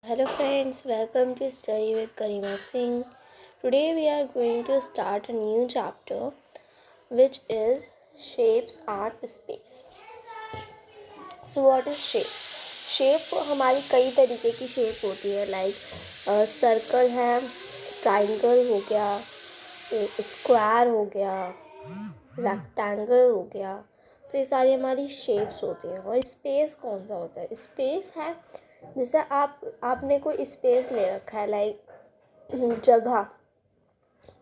Hello friends, welcome to Study with Karima Singh. Today we are going to start a new chapter which is Shapes and Space. So what is shape? Shape हमारी कई तरीके की shape होती है like circle है, triangle हो गया, square हो गया, रेक्टेंगल हो गया। तो ये सारी हमारी शेप्स होती हैं। और स्पेस कौन सा होता है? स्पेस है जैसे आपने कोई स्पेस ले रखा है लाइक जगह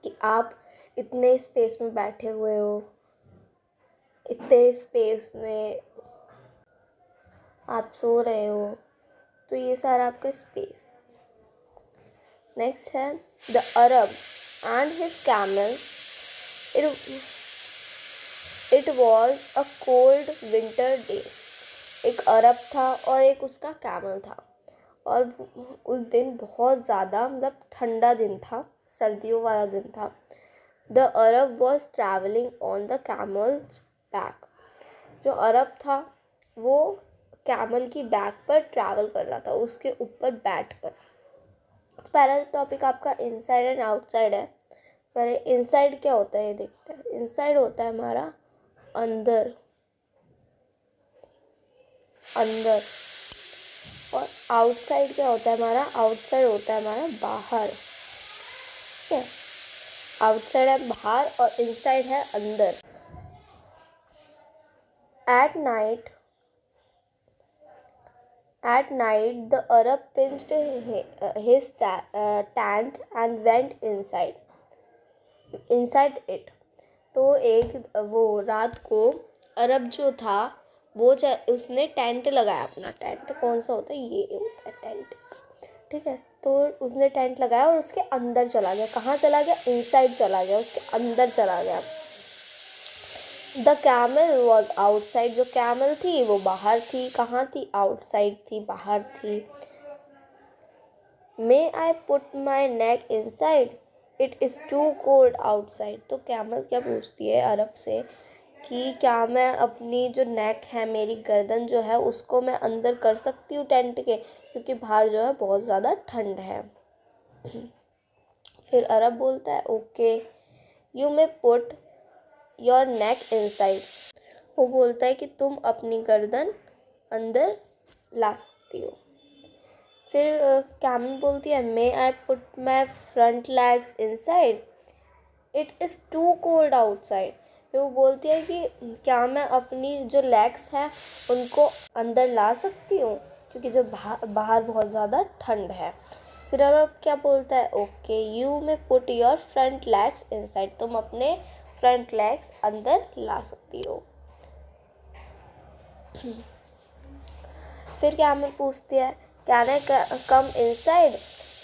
कि आप इतने स्पेस में बैठे हुए हो, इतने स्पेस में आप सो रहे हो, तो ये सारा आपका स्पेस है। नेक्स्ट है the Arab and his camel. It was a cold winter day. एक अरब था और एक उसका कैमल था, और उस दिन बहुत ज़्यादा मतलब ठंडा दिन था, सर्दियों वाला दिन था। The Arab was travelling on the camel's back. जो अरब था वो कैमल की बैक पर ट्रैवल कर रहा था, उसके ऊपर बैठ कर। तो पहला टॉपिक आपका इनसाइड एंड आउटसाइड है। पहले इनसाइड क्या होता है ये देखते हैं। इनसाइड होता है हमारा अंदर, अंदर। और आउटसाइड क्या होता है हमारा? आउटसाइड होता है हमारा बाहर। ठीक है, आउटसाइड है बाहर और इनसाइड है अंदर। At night, the Arab pitched his tent and went inside it. तो एक वो रात को अरब जो था वो उसने टेंट लगाया अपना। टेंट कौन सा होता है? ये होता है टेंट। ठीक है, तो उसने टेंट लगाया और उसके अंदर चला गया। कहाँ चला गया? इनसाइड चला गया, उसके अंदर चला गया। The camel was outside. जो कैमल थी वो बाहर थी। कहाँ थी? आउटसाइड थी, बाहर थी। May I put my neck inside, it is too cold outside. तो कैमल क्या पूछती है अरब से कि क्या मैं अपनी जो नेक है, मेरी गर्दन जो है, उसको मैं अंदर कर सकती हूँ टेंट के, क्योंकि बाहर जो है बहुत ज़्यादा ठंड है। फिर अरब बोलता है okay you may put your neck inside. वो बोलता है कि तुम अपनी गर्दन अंदर ला सकती हो। फिर कैमल बोलती है may I put my front legs inside, it is too cold outside. फिर वो बोलती है कि क्या मैं अपनी जो लेग्स हैं उनको अंदर ला सकती हूँ, क्योंकि जो बाहर बहुत ज़्यादा ठंड है। फिर अब क्या बोलता है? Okay you may put your front legs inside. तुम अपने फ्रंट लेग्स अंदर ला सकती हो। फिर कैमल पूछती है can I come inside,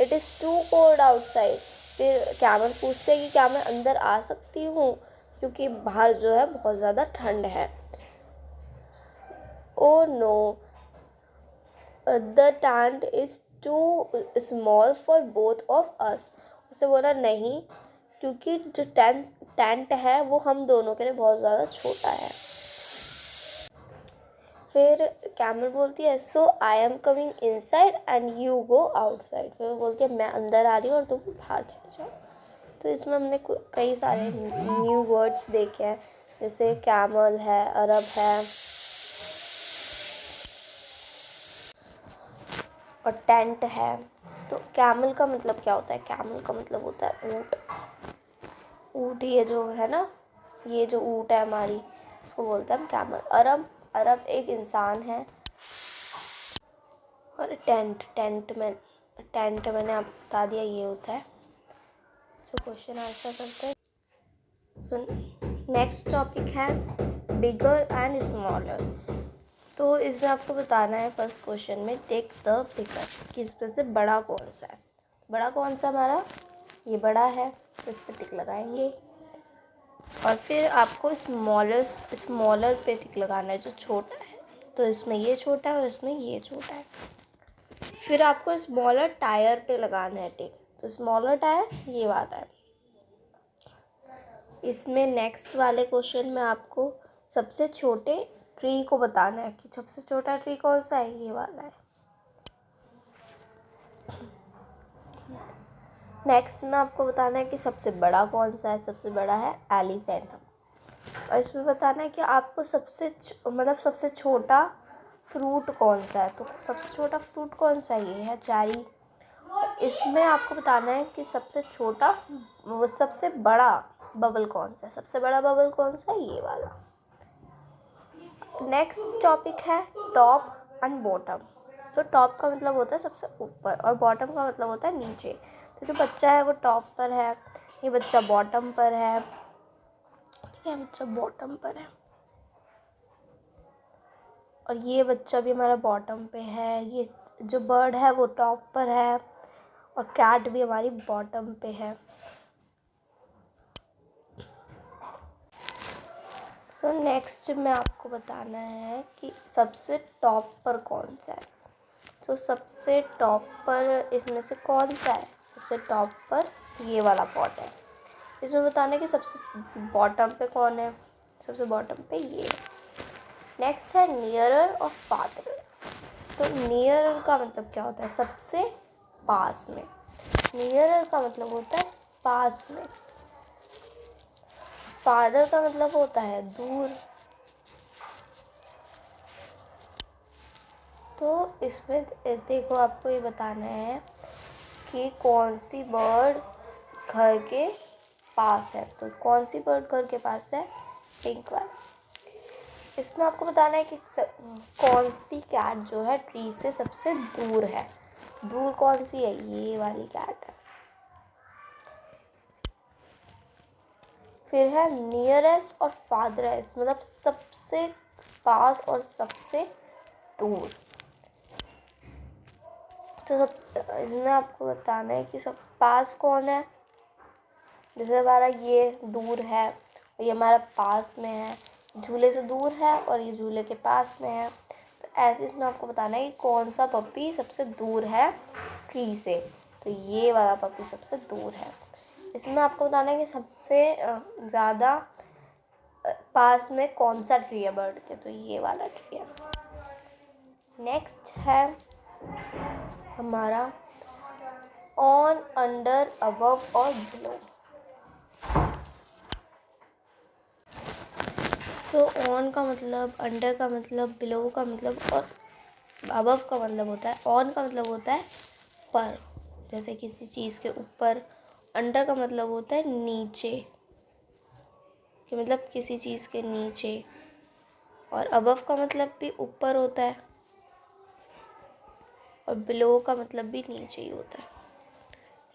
it is too cold outside. फिर कैमल पूछते हैं कि क्या मैं अंदर आ सकती हूँ, क्योंकि बाहर जो है बहुत ज़्यादा ठंड है। Oh no the tent is too small for both of us. उससे बोला नहीं, क्योंकि जो टेंट है वो हम दोनों के लिए बहुत ज़्यादा छोटा है। फिर कैमल बोलती है so I am coming inside and you go outside. फिर वो बोलती है मैं अंदर आ रही हूँ और तुम बाहर चले जाओ। तो इसमें हमने कई सारे न्यू वर्ड्स देखे हैं, जैसे कैमल है, अरब है और टेंट है। तो कैमल का मतलब क्या होता है? कैमल का मतलब होता है ऊँट। ऊँट ये जो है ना, ये जो ऊँट है हमारी, इसको बोलते हैं हम कैमल। अरब एक इंसान है। और टेंट मैंने आपको बता दिया ये होता है। सो क्वेश्चन आंसर करते हैं। सो नेक्स्ट टॉपिक है बिगर एंड स्मॉलर। तो इसमें आपको बताना है फर्स्ट क्वेश्चन में टेक द बिगर, कि इसमें से बड़ा कौन सा है। बड़ा कौन सा हमारा? ये बड़ा है, तो इस पर टिक लगाएंगे। और फिर आपको स्मॉलर पे टिक लगाना है, जो छोटा है। तो इसमें ये छोटा है और इसमें ये छोटा है। फिर आपको स्मॉलर टायर पे लगाना है टिक। तो स्मॉलर टायर ये वाला है। इसमें नेक्स्ट वाले क्वेश्चन में आपको सबसे छोटे ट्री को बताना है कि सबसे छोटा ट्री कौन सा है। ये वाला है। नेक्स्ट में आपको बताना है कि सबसे बड़ा कौन सा है। सबसे बड़ा है एलिफेंट। और इसमें बताना है कि आपको सबसे छोटा फ्रूट कौन सा है। तो सबसे छोटा फ्रूट कौन सा है, ये है चेरी। इसमें आपको बताना है कि सबसे बड़ा बबल कौन सा है। सबसे बड़ा बबल कौन सा है, ये वाला। नेक्स्ट टॉपिक है top and bottom. So top का मतलब होता है सबसे ऊपर और बॉटम का मतलब होता है नीचे। तो जो बच्चा है वो टॉप पर है, ये बच्चा बॉटम पर है। ठीक है, बच्चा बॉटम पर है और ये बच्चा भी हमारा बॉटम पे है। ये जो बर्ड है वो टॉप पर है और कैट भी हमारी बॉटम पे है। सो नेक्स्ट में आपको बताना है कि सबसे टॉप पर कौन सा है। तो सबसे टॉप पर इसमें से कौन सा है। सबसे टॉप पर ये वाला पॉट है। इसमें बताना है कि सबसे बॉटम पे कौन है। सबसे बॉटम पे ये। नेक्स्ट है नियरर और फादर। तो नियरर का मतलब क्या होता है, सबसे पास में। नियरर का मतलब होता है पास में। फादर का मतलब होता है दूर। तो इसमें देखो, आपको ये बताना है कि कौन सी बर्ड घर के पास है। तो कौन सी बर्ड घर के पास है, पिंक वाला। इसमें आपको बताना है कि कौन सी कैट जो है ट्री से सबसे दूर है। दूर कौन सी है, ये वाली कैट है। फिर है नियरेस्ट और फादरेस्ट, मतलब सबसे पास और सबसे दूर। तो इसमें आपको बताना है कि सब पास कौन है। जैसे हमारा ये दूर है, ये हमारा पास में है। झूले से दूर है और ये झूले के पास में है। तो ऐसे इसमें आपको बताना है कि कौन सा पपी सबसे दूर है ट्री से। तो ये वाला पपी सबसे दूर है। इसमें आपको बताना है कि सबसे ज़्यादा पास में कौन सा ट्री है बर्ड के। तो ये वाला ट्री है। नेक्स्ट है हमारा ऑन, अंडर, अबव और बिलो। सो ऑन का मतलब, अंडर का मतलब, बिलो का मतलब और अबव का मतलब होता है। ऑन का मतलब होता है पर, जैसे किसी चीज़ के ऊपर। अंडर का मतलब होता है नीचे, कि मतलब किसी चीज़ के नीचे। और अबव का मतलब भी ऊपर होता है और बिलो का मतलब भी नीचे ही होता है।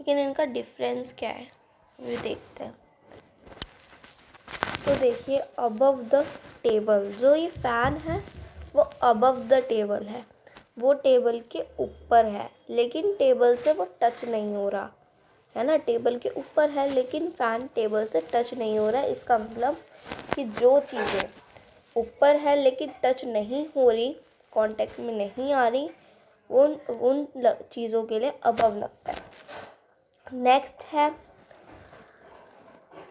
लेकिन इनका डिफरेंस क्या है ये देखते हैं। तो देखिए, अबव द टेबल, जो ये फ़ैन है वो अबव द टेबल है। वो टेबल के ऊपर है लेकिन टेबल से वो टच नहीं हो रहा है ना। टेबल के ऊपर है लेकिन फ़ैन टेबल से टच नहीं हो रहा है। इसका मतलब कि जो चीज़ें ऊपर है लेकिन टच नहीं हो रही, कांटेक्ट में नहीं आ रही, उन चीज़ों के लिए अबव लगता है। नेक्स्ट है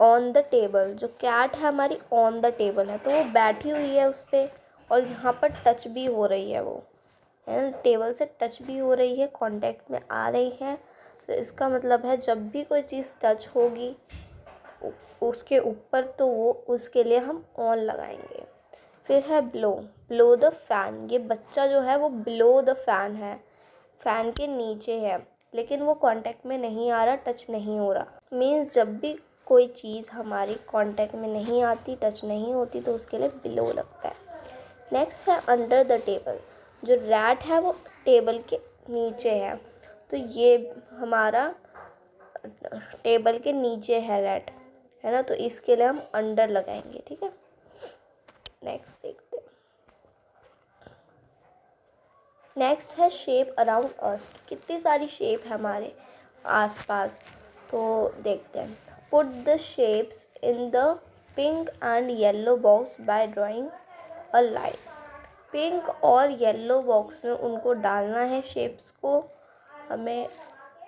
ऑन द टेबल। जो कैट है हमारी ऑन द टेबल है, तो वो बैठी हुई है उस पर और यहाँ पर टच भी हो रही है, वो है ना, टेबल से टच भी हो रही है, कांटेक्ट में आ रही है। तो इसका मतलब है जब भी कोई चीज़ टच होगी उसके ऊपर, तो वो उसके लिए हम ऑन लगाएंगे। फिर है ब्लो, ब्लो द फैन। ये बच्चा जो है वो ब्लो द फैन है, फ़ैन के नीचे है लेकिन वो कांटेक्ट में नहीं आ रहा, टच नहीं हो रहा। मीन्स जब भी कोई चीज़ हमारी कांटेक्ट में नहीं आती, टच नहीं होती, तो उसके लिए बिलो लगता है। नेक्स्ट है अंडर द टेबल। जो रैट है वो टेबल के नीचे है, तो ये हमारा टेबल के नीचे है रैट, है ना। तो इसके लिए हम अंडर लगाएंगे, ठीक है। नेक्स्ट देखते हैं। नेक्स्ट है शेप अराउंड अस। कितनी सारी शेप है हमारे आसपास, तो देखते हैं। Put the shapes in the pink and yellow box by drawing a line. Pink और येलो बॉक्स में उनको डालना है शेप्स को हमें,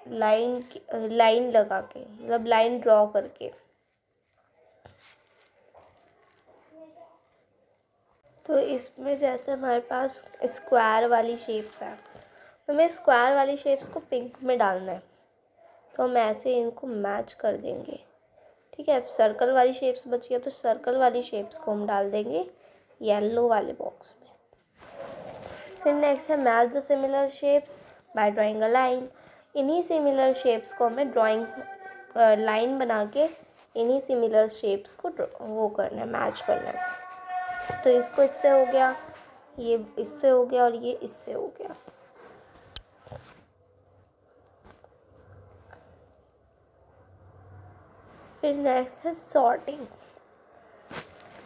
लाइन लगा के, मतलब लाइन ड्रॉ करके। तो इसमें जैसे हमारे पास स्क्वायर वाली शेप्स हैं, तो हमें स्क्वायर वाली शेप्स को पिंक में डालना है। तो हम ऐसे इनको मैच कर देंगे। ठीक है, सर्कल वाली शेप्स बची है तो सर्कल वाली शेप्स को हम डाल देंगे येलो वाले बॉक्स में। फिर नेक्स्ट है match the similar shapes bye drawing a line. इन्हीं सिमिलर शेप्स को हमें ड्राइंग लाइन बना के इन्हीं सिमिलर शेप्स को वो करना है, मैच करना है। तो इसको इससे हो गया, ये इससे हो गया और ये इससे हो गया। फिर नेक्स्ट है sorting.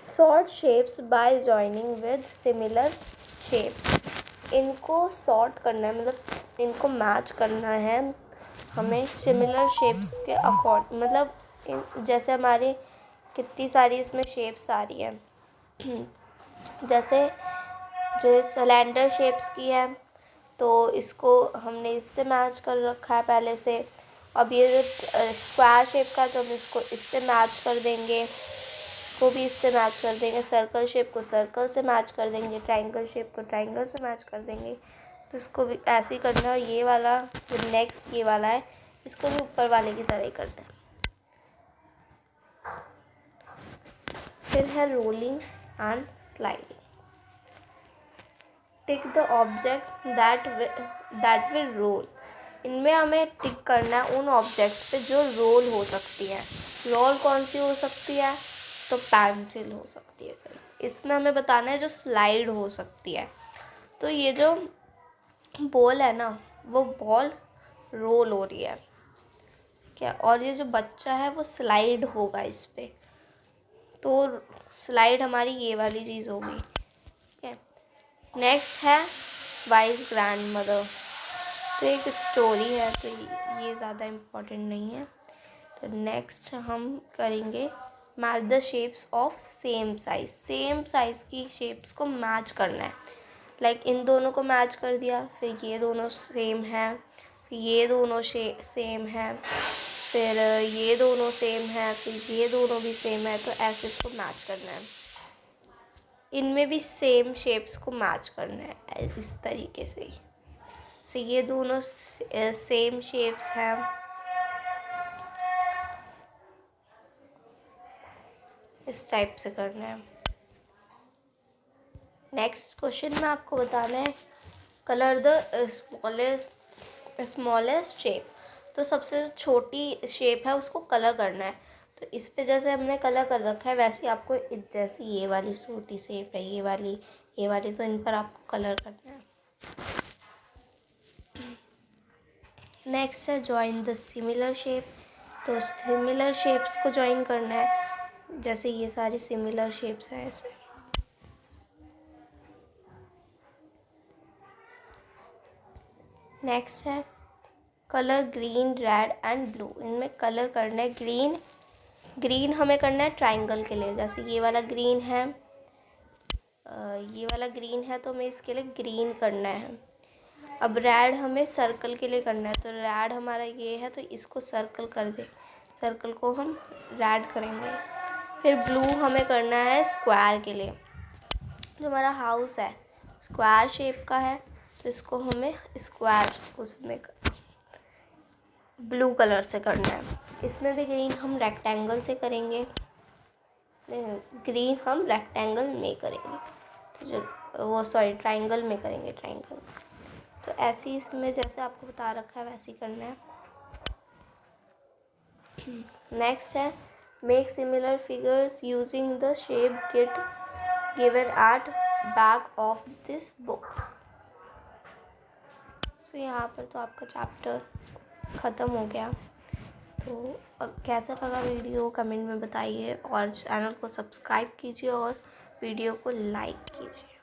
Sort shapes bye joining with similar shapes. इनको सॉर्ट करना है, मतलब इनको मैच करना है हमें सिमिलर शेप्स के अकॉर्डिंग। मतलब जैसे हमारी कितनी सारी इसमें शेप्स आ रही हैं जैसे जो सिलेंडर शेप्स की है तो इसको हमने इससे मैच कर रखा है पहले से। अब ये जो स्क्वायर शेप का तो हम इसको इससे मैच कर देंगे, इसको भी इससे मैच कर देंगे। सर्कल शेप को सर्कल से मैच कर देंगे, ट्रायंगल शेप को ट्रायंगल से मैच कर देंगे। तो इसको भी ऐसे ही करना है। और ये वाला जो नेक्स्ट ये वाला है इसको भी ऊपर वाले की तरह ही करना है। फिर है rolling and sliding. Tick the object that will roll. इनमें हमें टिक करना है उन ऑब्जेक्ट्स पे जो रोल हो सकती हैं। रोल कौन सी हो सकती है, तो पेंसिल हो सकती है सर। इसमें हमें बताना है जो स्लाइड हो सकती है। तो ये जो बॉल है ना, वो बॉल रोल हो रही है क्या, और ये जो बच्चा है वो स्लाइड होगा इस पे। तो स्लाइड हमारी ये वाली चीज़ होगी। ठीक है, नेक्स्ट है वाइज ग्रैंड मदर। तो एक स्टोरी है तो ये ज़्यादा इम्पोर्टेंट नहीं है। तो नेक्स्ट हम करेंगे match the shapes of same size. Same size की शेप्स को मैच करना है। लाइक इन दोनों को मैच कर दिया, फिर ये दोनों सेम है, फिर ये दोनों सेम है, फिर ये दोनों सेम है, फिर ये दोनों भी सेम है। तो ऐसे इसको मैच करना है। इनमें भी सेम शेप्स को मैच करना है इस तरीके से ही। सो ये दोनों सेम शेप्स हैं। इस टाइप से करना है। नेक्स्ट क्वेश्चन में आपको बताना है कलर द स्मॉलेस्ट शेप। तो सबसे छोटी शेप है उसको कलर करना है। तो इस पे जैसे हमने कलर कर रखा है वैसे आपको जैसे ये वाली छोटी शेप है, ये वाली तो इन पर आपको कलर करना है। नेक्स्ट है जॉइन द सिमिलर शेप। तो सिमिलर शेप्स को जॉइन करना है, जैसे ये सारी सिमिलर शेप्स हैं ऐसे। नेक्स्ट है colour green red and blue. इनमें कलर करना है ग्रीन हमें करना है ट्रायंगल के लिए। जैसे ये वाला ग्रीन है, तो हमें इसके लिए ग्रीन करना है। अब रेड हमें सर्कल के लिए करना है, तो रेड हमारा ये है तो इसको सर्कल कर दे, सर्कल को हम रेड करेंगे। फिर ब्लू हमें करना है स्क्वायर के लिए। जो हमारा हाउस है स्क्वायर शेप का है तो इसको हमें स्क्वायर उसमें ब्लू कलर से करना है। इसमें भी ग्रीन हम रेक्टेंगल से करेंगे, ग्रीन हम रेक्टेंगल में करेंगे, ट्रायंगल में करेंगे, ट्रायंगल। तो ऐसे ही इसमें जैसे आपको बता रखा है वैसे ही करना है। नेक्स्ट है make similar figures using the shape given at back of this book. So यहाँ पर तो आपका चैप्टर ख़त्म हो गया। तो कैसा लगा वीडियो कमेंट में बताइए और चैनल को सब्सक्राइब कीजिए और वीडियो को लाइक कीजिए।